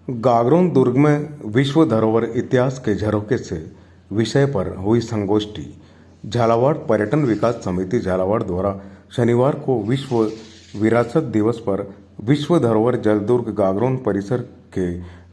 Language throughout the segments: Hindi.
गागरोन दुर्ग में विश्व धरोहर इतिहास के झरोखे से विषय पर हुई संगोष्ठी। झालावाड़ पर्यटन विकास समिति झालावाड़ द्वारा शनिवार को विश्व विरासत दिवस पर विश्व धरोहर जलदुर्ग गागरोन परिसर के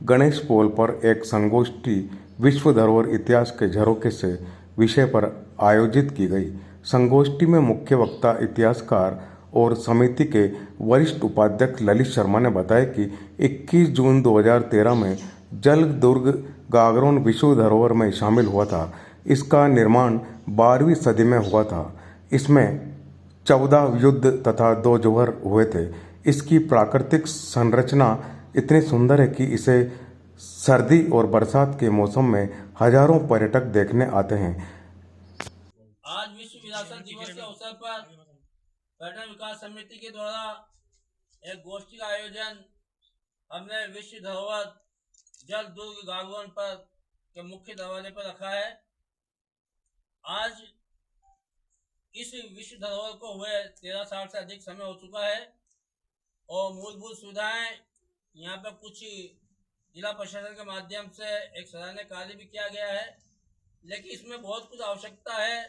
गणेश पोल पर एक संगोष्ठी विश्व धरोहर इतिहास के झरोखे से विषय पर आयोजित की गई। संगोष्ठी में मुख्य वक्ता इतिहासकार और समिति के वरिष्ठ उपाध्यक्ष ललित शर्मा ने बताया कि 21 जून 2013 में जल दुर्ग गागरोन विश्व धरोहर में शामिल हुआ था। इसका निर्माण 12वीं सदी में हुआ था। इसमें 14 युद्ध तथा 2 जौहर हुए थे। इसकी प्राकृतिक संरचना इतनी सुंदर है कि इसे सर्दी और बरसात के मौसम में हजारों पर्यटक देखने आते हैं। आज विश्व विरासत दिवस के अवसर पर पर्यटन विकास समिति के द्वारा एक गोष्ठी का आयोजन हमने विश्व धरोहर जल दुर्ग गागरोन पर के मुख्य दरवाजे पर रखा है। आज इस विश्व धरोहर को हुए 13 साल से अधिक समय हो चुका है और मूलभूत सुविधाएं यहाँ पर कुछ जिला प्रशासन के माध्यम से एक सराहनीय कार्य भी किया गया है, लेकिन इसमें बहुत कुछ आवश्यकता है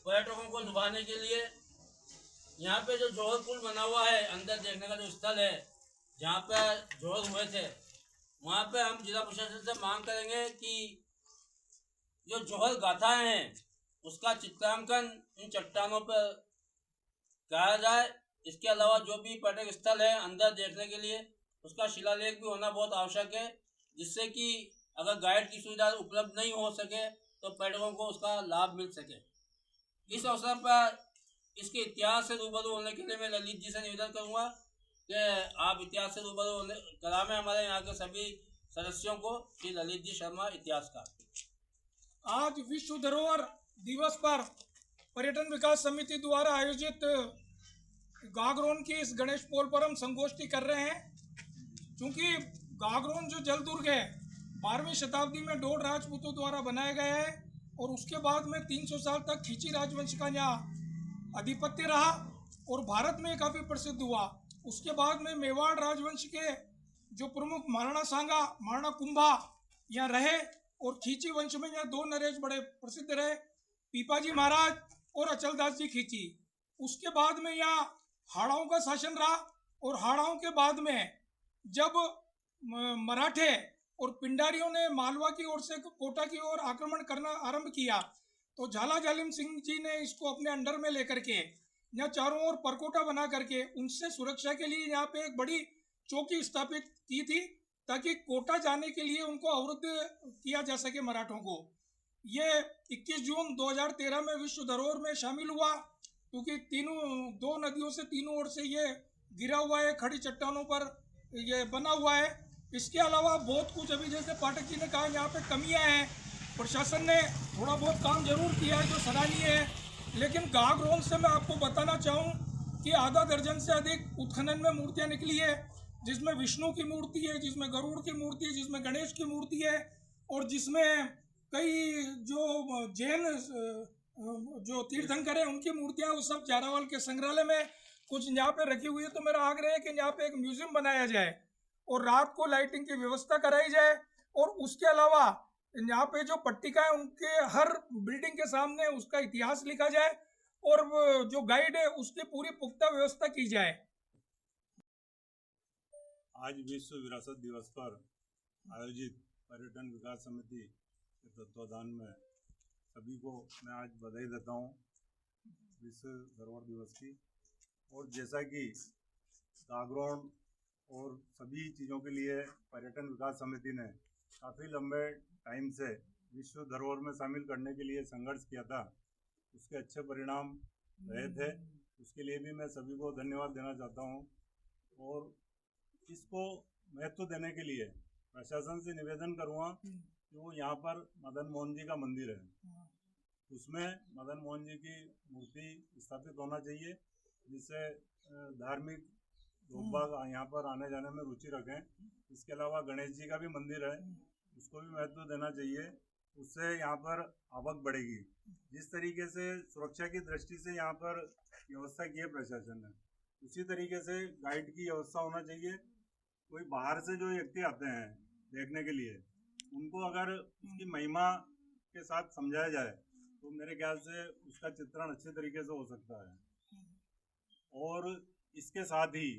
पर्यटकों को लुभाने के लिए। यहाँ पे जो जौहर पुल बना हुआ है, अंदर देखने का जो स्थल है जहाँ पर जौहर हुए थे, वहाँ पे हम जिला प्रशासन से मांग करेंगे कि जो जौहर गाथाएं हैं उसका चित्रांकन इन चट्टानों पर कराया जाए। इसके अलावा जो भी पर्यटक स्थल है अंदर देखने के लिए उसका शिलालेख भी होना बहुत आवश्यक है, जिससे कि अगर गाइड की सुविधा उपलब्ध नहीं हो सके तो पर्यटकों को उसका लाभ मिल सके। इस अवसर पर इसके इतिहास से रूबरू होने के लिए मैं ललित जी से निवेदन करूंगा कि आप इतिहास से रूबरू करावें हमारे यहाँ के सभी सदस्यों को। श्री ललित जी शर्मा, इतिहासकार। आज विश्व धरोहर दिवस पर पर्यटन विकास समिति द्वारा आयोजित गागरोन की इस गणेश पोल पर हम संगोष्ठी कर रहे हैं। क्योंकि गागरोन जो जल दुर्ग है 12वीं शताब्दी में डोड राजपूतों द्वारा बनाया गया है और उसके बाद में 300 साल तक खींची राजवंश का यहाँ आधिपत्य रहा और भारत में काफ़ी प्रसिद्ध हुआ। उसके बाद में मेवाड़ राजवंश के जो प्रमुख महाराणा सांगा, महाराणा कुंभा यहाँ रहे और खींची वंश में यहाँ 2 नरेश बड़े प्रसिद्ध रहे, पीपाजी महाराज और अचलदास जी खींची। उसके बाद में यहाँ हाड़ाओं का शासन रहा और हाड़ाओं के बाद में जब मराठे और पिंडारियों ने मालवा की ओर से कोटा की ओर आक्रमण करना आरंभ किया तो झाला जालिम सिंह जी ने इसको अपने अंडर में लेकर के यहाँ चारों ओर परकोटा बना करके उनसे सुरक्षा के लिए यहाँ पे एक बड़ी चौकी स्थापित की थी ताकि कोटा जाने के लिए उनको अवरुद्ध किया जा सके मराठों को। ये 21 जून 2013 में विश्व धरोहर में शामिल हुआ क्योंकि 2 नदियों से तीनों ओर से ये गिरा हुआ है, खड़ी चट्टानों पर ये बना हुआ है। इसके अलावा बहुत कुछ अभी जैसे पाठक जी ने कहा यहाँ पे कमियां हैं, प्रशासन ने थोड़ा बहुत काम जरूर किया है जो सराहनीय है, लेकिन गागरोन से मैं आपको बताना चाहूँ कि आधा दर्जन से अधिक उत्खनन में मूर्तियाँ निकली है, जिसमें विष्णु की मूर्ति है, जिसमें गरुड़ की मूर्ति है, जिसमें गणेश की मूर्ति है और जिसमें कई जो जैन जो तीर्थंकर हैं उनकी मूर्तियाँ वो सब झालावाड़ के संग्रहालय में कुछ यहाँ पे रखी हुई है। तो मेरा आग्रह है कि यहाँ पे एक म्यूजियम बनाया जाए और रात को लाइटिंग की व्यवस्था कराई जाए और उसके अलावा यहाँ पे जो पट्टिका है उनके हर बिल्डिंग के सामने उसका इतिहास लिखा जाए और जो गाइड है उसकी पूरी पुख्ता व्यवस्था की जाए। आज विश्व विरासत दिवस पर आयोजित पर्यटन विकास समिति के तत्वाधान में सभी को मैं आज बधाई देता हूँ विश्व धरोहर दिवस की। और जैसा कि गागरोन और सभी चीज़ों के लिए पर्यटन विकास समिति ने काफ़ी लंबे टाइम से विश्व धरोहर में शामिल करने के लिए संघर्ष किया था, उसके अच्छे परिणाम रहे थे। उसके लिए भी मैं सभी को धन्यवाद देना चाहता हूँ और इसको महत्व देने के लिए प्रशासन से निवेदन करूँगा कि वो यहाँ पर मदन मोहन जी का मंदिर है, उसमें मदन मोहन जी की मूर्ति स्थापित होना चाहिए, जिससे धार्मिक लोग यहाँ पर आने जाने में रुचि रखें। इसके अलावा गणेश जी का भी मंदिर है, उसको भी महत्व देना चाहिए, उससे यहाँ पर आवक बढ़ेगी। जिस तरीके से सुरक्षा की दृष्टि से यहाँ पर व्यवस्था की है प्रशासन ने, उसी तरीके से गाइड की व्यवस्था होना चाहिए कोई बाहर से जो व्यक्ति आते हैं देखने के लिए, उनको अगर उसकी महिमा के साथ समझाया जाए तो मेरे ख्याल से उसका चित्रण अच्छे तरीके से हो सकता है। और इसके साथ ही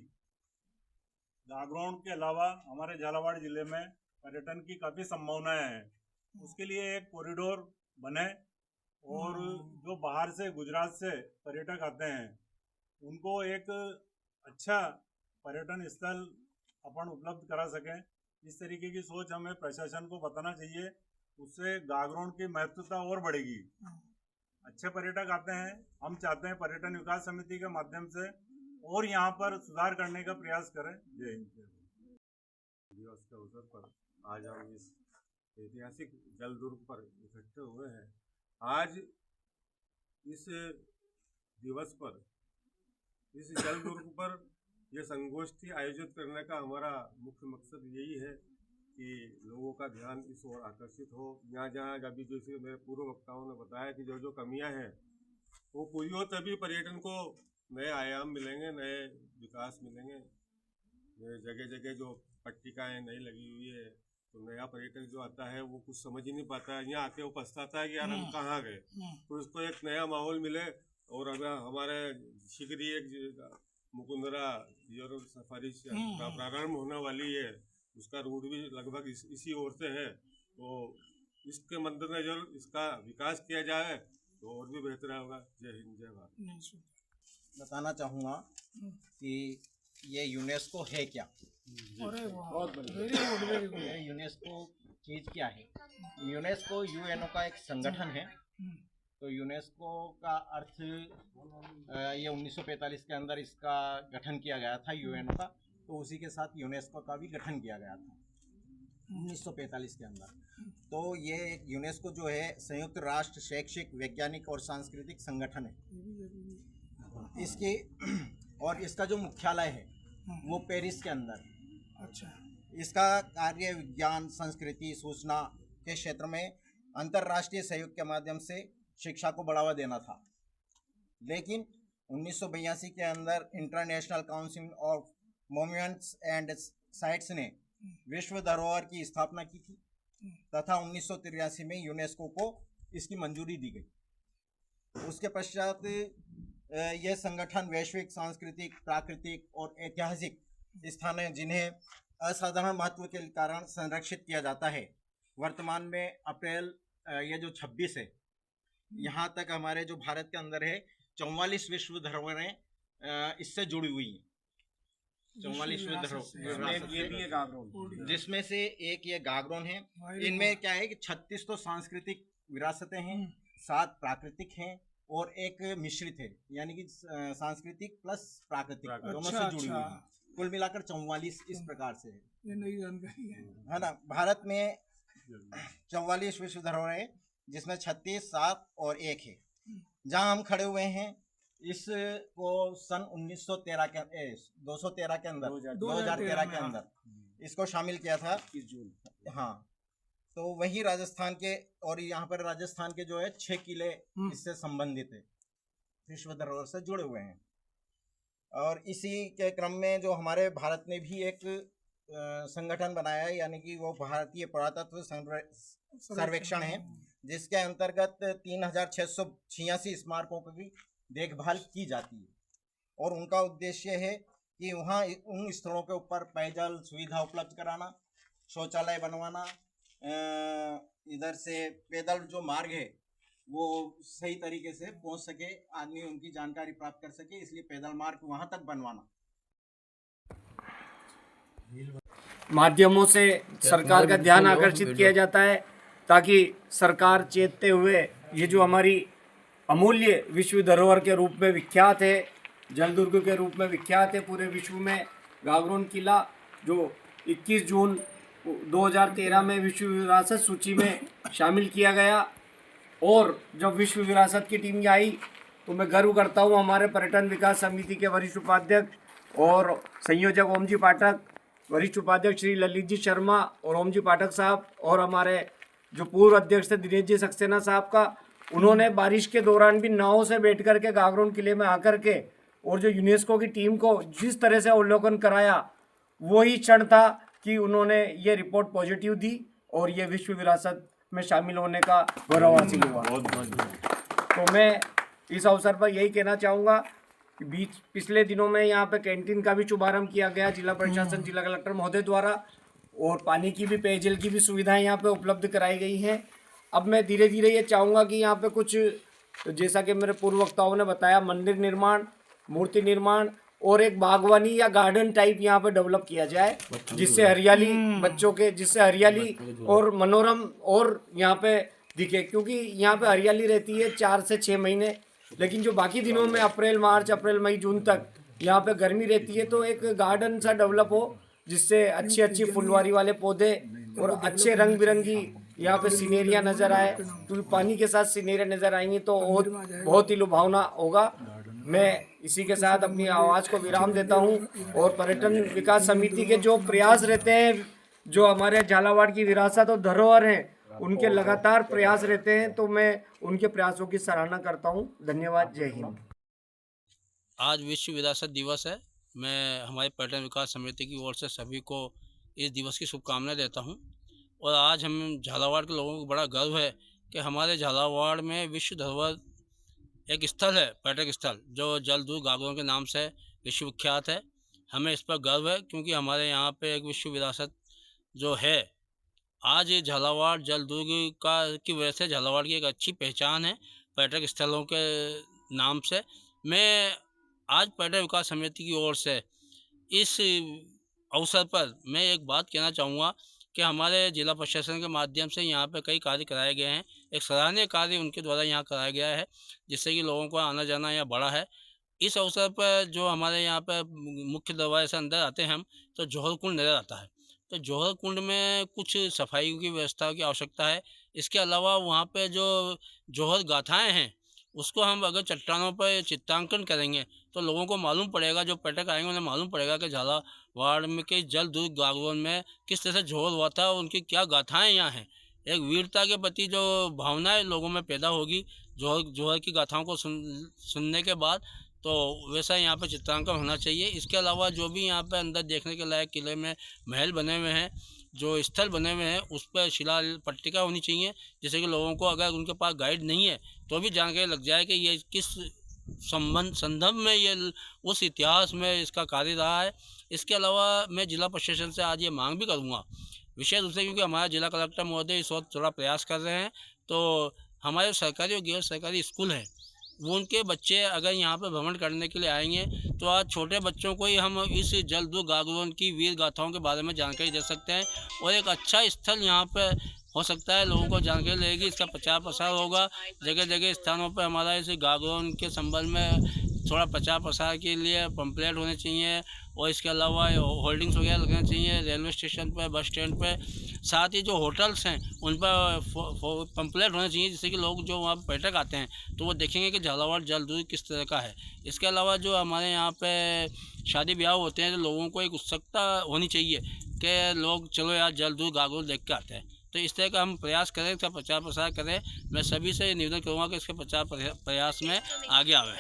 गागरोन के अलावा हमारे झालावाड़ जिले में पर्यटन की काफ़ी संभावनाएं हैं। उसके लिए एक कॉरिडोर बने और जो बाहर से गुजरात से पर्यटक आते हैं उनको एक अच्छा पर्यटन स्थल अपन उपलब्ध करा सकें। इस तरीके की सोच हमें प्रशासन को बताना चाहिए, उससे गागरोन की महत्वता और बढ़ेगी। अच्छे पर्यटक आते हैं, हम चाहते हैं पर्यटन विकास समिति के माध्यम से और यहाँ पर सुधार करने का प्रयास करें। जय हिंद। दिवस के अवसर पर आज हम इस ऐतिहासिक जल दुर्ग पर इकट्ठे हुए हैं। आज इस दिवस पर, इस जल दुर्ग पर यह संगोष्ठी आयोजित करने का हमारा मुख्य मकसद यही है कि लोगों का ध्यान इस ओर आकर्षित हो। यहाँ जहाँ अभी जैसे मेरे पूर्व वक्ताओं ने बताया कि जो कमियाँ हैं वो पूरी हो, तभी पर्यटन को नए आयाम मिलेंगे, नए विकास मिलेंगे। जगह जगह जो पट्टिकाएँ नहीं लगी हुई है तो नया पर्यटक जो आता है वो कुछ समझ ही नहीं पाता है, यहाँ आके वो पछताता है कि यार हम कहाँ गए। तो उसको एक नया माहौल मिले। और अब हमारे शीघ्र ही एक मुकुंदरा यूरोप सफारी प्रारंभ होने वाली है, उसका रूट भी लगभग इसी ओर से है। तो इसके मद्देनजर इसका विकास किया जाए तो और भी बेहतर होगा। जय हिंद, जय भारत। बताना चाहूँगा कि ये यूनेस्को है क्या। अरे वाह, वेरी गुड वेरी गुड। ये यूनेस्को चीज़ क्या है? यूनेस्को यूएनओ का एक संगठन है। तो यूनेस्को का अर्थ ये 1945 के अंदर इसका गठन किया गया था यूएनओ का, तो उसी के साथ यूनेस्को का भी गठन किया गया था 1945 के अंदर। तो ये एक यूनेस्को जो है संयुक्त राष्ट्र शैक्षिक, वैज्ञानिक और सांस्कृतिक संगठन है। इसकी और इसका जो मुख्यालय है वो पेरिस के अंदर। अच्छा। इसका कार्य विज्ञान, संस्कृति, सूचना के क्षेत्र में अंतर्राष्ट्रीय सहयोग के माध्यम से शिक्षा को बढ़ावा देना था। लेकिन 1982 के अंदर international council of monuments and sites ने विश्व धरोहर की स्थापना की थी तथा 1983 में यूनेस्को को इसकी मंजूरी दी गई। उसके पश्चात यह संगठन वैश्विक, सांस्कृतिक, प्राकृतिक और ऐतिहासिक स्थान हैं जिन्हें असाधारण महत्व के कारण संरक्षित किया जाता है। वर्तमान में अप्रैल ये जो 26 है, यहाँ तक हमारे जो भारत के अंदर है 44 विश्व धरोहरें इससे जुड़ी हुई हैं। 44 विश्व धरोहर, जिसमें से एक ये गागरोन है। इनमें क्या है कि 36 तो सांस्कृतिक विरासतें हैं, 7 प्राकृतिक हैं और एक मिश्रित है, यानी कि सांस्कृतिक प्लस प्राकृतिक दोनों से जुड़ी हुई है। कुल मिलाकर 44 इस प्रकार से है। ये नई जानकारी है ना। भारत में 44 विश्व धरोहर है जिसमें 36, 7 और 1 है। जहां हम खड़े हुए हैं इसको सन 1913 के 213 के अंदर 2013 के अंदर इसको शामिल किया था। हाँ, तो वही राजस्थान के, और यहाँ पर राजस्थान के जो है 6 किले इससे संबंधित है, विश्व धरोहर से जुड़े हुए हैं। और इसी के क्रम में जो हमारे भारत ने भी एक संगठन बनाया है, यानी कि वो भारतीय पुरातत्व सर्वेक्षण है, जिसके अंतर्गत 3686 स्मारकों की देखभाल की जाती है। और उनका उद्देश्य है कि वहाँ उन स्थलों के ऊपर पेयजल सुविधा उपलब्ध कराना, शौचालय बनवाना, इधर से पैदल जो मार्ग है वो सही तरीके से पहुँच सके, आदमी उनकी जानकारी प्राप्त कर सके, इसलिए पैदल मार्ग वहाँ तक बनवाना। माध्यमों से सरकार का ध्यान आकर्षित किया जाता है ताकि सरकार चेतते हुए ये जो हमारी अमूल्य विश्व धरोहर के रूप में विख्यात है, जलदुर्ग के रूप में विख्यात है पूरे विश्व में, गागरोन किला जो 21 जून 2013 में विश्व विरासत सूची में शामिल किया गया। और जब विश्व विरासत की टीम आई तो मैं गर्व करता हूँ हमारे पर्यटन विकास समिति के वरिष्ठ उपाध्यक्ष और संयोजक ओम जी पाठक, वरिष्ठ उपाध्यक्ष श्री ललित जी शर्मा और ओम जी पाठक साहब, और हमारे जो पूर्व अध्यक्ष थे दिनेश जी सक्सेना साहब का। उन्होंने बारिश के दौरान भी नाव से बैठ कर के गागरोन किले में आकर के और जो यूनेस्को की टीम को जिस तरह से अवलोकन कराया वो ही क्षण था कि उन्होंने ये रिपोर्ट पॉजिटिव दी और ये विश्व विरासत में शामिल होने का गौरव हासिल हुआ। तो मैं इस अवसर पर यही कहना चाहूँगा कि पिछले दिनों में यहाँ पे कैंटीन का भी शुभारंभ किया गया जिला प्रशासन जिला कलेक्टर महोदय द्वारा, और पानी की भी पेयजल की भी सुविधाएं यहाँ पे उपलब्ध कराई गई हैं। अब मैं धीरे धीरे ये चाहूँगा कि यहाँ पे कुछ, जैसा कि मेरे पूर्व वक्ताओं ने बताया, मंदिर निर्माण, मूर्ति निर्माण और एक बागवानी या गार्डन टाइप यहाँ पे डेवलप किया जाए, जिससे हरियाली बच्चों के, जिससे हरियाली और मनोरम और यहाँ पे दिखे, क्योंकि यहाँ पे हरियाली रहती है 4 से 6 महीने, लेकिन जो बाकी दिनों में अप्रैल मई जून तक यहाँ पे गर्मी रहती है। तो एक गार्डन सा डेवलप हो जिससे अच्छी अच्छी फुलवारी वाले पौधे और अच्छे रंग बिरंगी यहाँ पे सीनेरियाँ नज़र आए, क्योंकि पानी के साथ सीनेरियाँ नज़र आएंगी तो बहुत ही लुभावना होगा। मैं इसी के साथ अपनी आवाज़ को विराम देता हूँ और पर्यटन विकास समिति के जो प्रयास रहते हैं, जो हमारे झालावाड़ की विरासत और धरोहर हैं, उनके लगातार प्रयास रहते हैं, तो मैं उनके प्रयासों की सराहना करता हूँ। धन्यवाद। जय हिंद। आज विश्व विरासत दिवस है। मैं हमारे पर्यटन विकास समिति की ओर से सभी को इस दिवस की शुभकामनाएं देता हूं। और आज हम झालावाड़ के लोगों को बड़ा गर्व है कि हमारे झालावाड़ में विश्व धरोहर एक स्थल है, पर्यटक स्थल, जो जलदुर्ग गागरोन के नाम से विश्व विख्यात है। हमें इस पर गर्व है क्योंकि हमारे यहाँ पे एक विश्व विरासत जो है, आज झालावाड़ जलदुर्ग की वजह से झालावाड़ की एक अच्छी पहचान है पर्यटक स्थलों के नाम से। मैं आज पर्यटन विकास समिति की ओर से इस अवसर पर मैं एक बात कहना चाहूँगा कि हमारे जिला प्रशासन के माध्यम से यहाँ पे कई कार्य कराए गए हैं। एक सराहनीय कार्य उनके द्वारा यहाँ कराया गया है, जिससे कि लोगों का आना जाना यहाँ बढ़ा है। इस अवसर पर जो हमारे यहाँ पर मुख्य दरवाजे से अंदर आते हैं हम, तो जौहर कुंड नज़र आता है। तो जौहर कुंड में कुछ सफाई की व्यवस्था की आवश्यकता है। इसके अलावा वहाँ पे जो जौहर गाथाएँ हैं, उसको हम अगर चट्टानों पर चित्रांकन करेंगे तो लोगों को मालूम पड़ेगा, जो पर्यटक आएंगे उन्हें मालूम पड़ेगा कि झालावाड़ में के जलदुर्ग गागरोन में किस तरह से जौहर हुआ था और उनकी क्या गाथाएं यहाँ हैं। एक वीरता के प्रति जो भावनाएं लोगों में पैदा होगी जौहर की गाथाओं को सुनने के बाद, तो वैसा यहाँ पे चित्रांकन होना चाहिए। इसके अलावा जो भी यहाँ पे अंदर देखने के लायक किले में महल बने हुए हैं, जो स्थल बने हुए हैं, उस पर शिला पट्टिका होनी चाहिए, जिससे कि लोगों को अगर उनके पास गाइड नहीं है तो भी जानकारी लग जाए कि ये किस संदर्भ में ये उस इतिहास में इसका कार्य रहा है। इसके अलावा मैं जिला प्रशासन से आज ये मांग भी करूँगा, विशेष रूप से क्योंकि हमारा जिला कलेक्टर महोदय इस वक्त थोड़ा प्रयास कर रहे हैं, तो हमारे सरकारी और गैर सरकारी स्कूल हैं, वो उनके बच्चे अगर यहाँ पर भ्रमण करने के लिए आएंगे तो आज छोटे बच्चों को ही हम इस जलदुर्ग गागरोन की वीर गाथाओं के बारे में जानकारी दे सकते हैं और एक अच्छा स्थल यहाँ पर हो सकता है, लोगों को जानकारी लगेगी, इसका प्रचार प्रसार होगा। जगह जगह स्थानों पर हमारा इस गागरोन के संबंध में थोड़ा प्रचार प्रसार के लिए पंपलेट होने चाहिए और इसके अलावा होल्डिंग्स वगैरह लगने चाहिए रेलवे स्टेशन पर, बस स्टैंड पर। साथ ही जो होटल्स हैं उन पर पंपलेट होने चाहिए, जिससे कि लोग जो वहाँ पर्यटक आते हैं तो वो देखेंगे कि झालावाड़ जलदुर्ग किस तरह का है। इसके अलावा जो हमारे यहाँ पे शादी ब्याह होते हैं तो लोगों को एक उत्सुकता होनी चाहिए कि लोग चलो यार जलदुर्ग गागरोन देख के आते हैं। तो इस तरह का हम प्रयास करें, इसका प्रचार प्रसार करें। मैं सभी से निवेदन करूँगा कि इसके प्रचार प्रयास में आगे आवे।